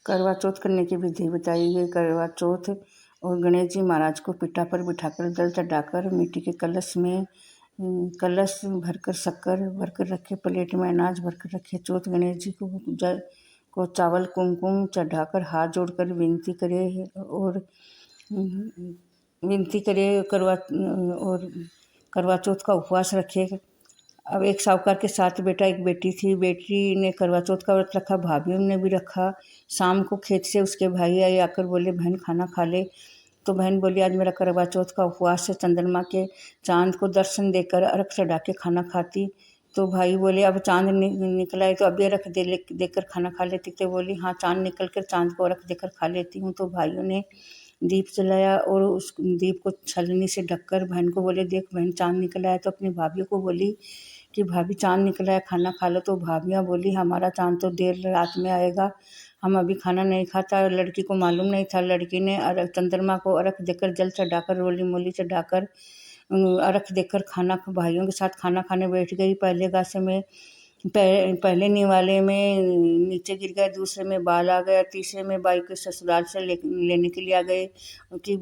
करवा चौथ करने की विधि बताई गई। करवा चौथ और गणेश जी महाराज को पिठा पर बिठाकर जल चढ़ाकर मिट्टी के कलश में कलश भरकर शक्कर भरकर रखे, प्लेट में अनाज भरकर रखे। चौथ गणेश जी को चावल कुमकुम चढ़ाकर हाथ जोड़कर विनती करे और करवा चौथ का उपवास रखे। अब एक साहूकार के 7 बेटा 1 बेटी थी। बेटी ने करवा चौथ का व्रत रखा, भाभीयों ने भी रखा। शाम को खेत से उसके भाई आए, आकर बोले बहन खाना खा ले। तो बहन बोली आज मेरा करवा चौथ का उपवास है, चंद्रमा के चांद को दर्शन देकर अर्घ चढ़ा के खाना खाती। तो भाई बोले अब चांद निकला है तो अभी अर्घ देकर खाना खा लेती। तो बोली हाँ चांद निकल कर चांद को अर्घ देकर खा लेती हूँ। तो भाइयों ने दीप जलाया और उस दीप को छलनी से ढककर बहन को बोले देख बहन चांद निकला है। तो अपनी भाभी को बोली कि भाभी चांद निकला है खाना खा लो। तो भाभियाँ बोली हमारा चांद तो देर रात में आएगा, हम अभी खाना नहीं खाता। लड़की को मालूम नहीं था। लड़की ने चंद्रमा को अर्घ देकर जल चढ़ाकर रोली मोली चढ़ाकर अर्घ देकर भाइयों के साथ खाना खाने बैठ गई। पहले गासे में पहले निवाले में नीचे गिर गया, दूसरे में बाल आ गया, तीसरे में बाई के ससुराल से लेने के लिए आ गए कि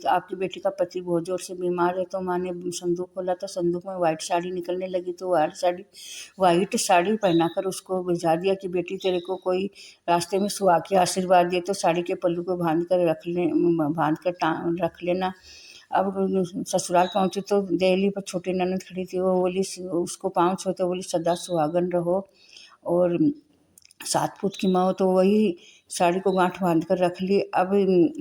आपकी बेटी का पति बहुत जोर से बीमार है। तो माँ ने संदूक खोला तो संदूक में वाइट साड़ी निकलने लगी। तो वाइट साड़ी पहनाकर उसको भिजा दिया कि बेटी तेरे को कोई रास्ते में सुहा के आशीर्वाद दिए तो साड़ी के पल्लू को बांध कर रख लेना। अब ससुराल पहुंची तो देहली पर छोटी ननद खड़ी थी। वो बोली उसको पाँव छूते, बोली सदा सुहागन रहो और 7 पूत की माँ हो। तो वही साड़ी को गांठ बांध कर रख ली। अब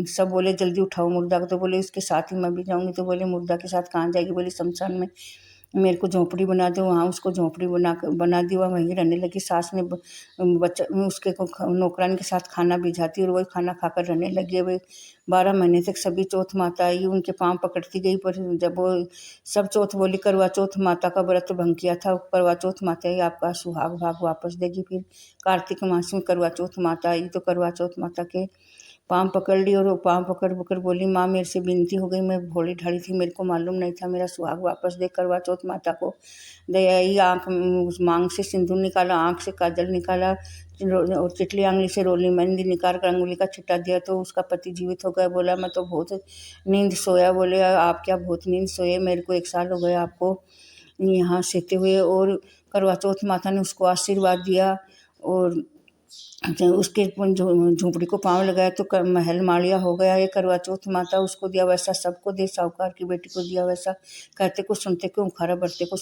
सब बोले जल्दी उठाओ मुर्दा को। तो बोले उसके साथ ही मैं भी जाऊंगी। तो बोले मुर्दा के साथ कहाँ जाएगी? बोली शमशान में मेरे को झोंपड़ी बना दो। वहाँ उसको झोंपड़ी बना दी, वह वहीं रहने लगी। सास ने बच्चा उसके को नौकरानी के साथ खाना भिजाती और वही खाना खाकर रहने लगी। अब 12 महीने तक सभी चौथ माता आई, उनके पाँव पकड़ती गई। पर जब वो सब चौथ बोली करवा चौथ माता का व्रत भंग किया था, करवा चौथ माता ही आपका सुहाग भाग वापस देगी। फिर कार्तिक मास में करवा चौथ माता आई तो करवा चौथ माता के पाँव पकड़ ली और वो पाँव पकड़ बोली माँ मेरे से विनती हो गई, मैं भोली ढाली थी, मेरे को मालूम नहीं था, मेरा सुहाग वापस दे। करवा चौथ माता को दया आई। आँख मांग से सिंदूर निकाला, आँख से काजल निकाला और चिटली आंगली से रोली मेहंदी निकाल कर अंगुली का छिट्टा दिया। तो उसका पति जीवित हो गया। बोला मैं तो बहुत नींद सोया। बोले आप क्या बहुत नींद सोए? मेरे को 1 साल हो गया आपको यहाँ सहते हुए। और करवा चौथ माता ने उसको आशीर्वाद दिया और उसके झोंपड़ी को पाँव लगाया तो महल माड़िया हो गया। ये करवा चौथ माता उसको दिया वैसा सबको दे, साहूकार की बेटी को दिया वैसा। कहते को सुनते को उखाड़ा, बढ़ते को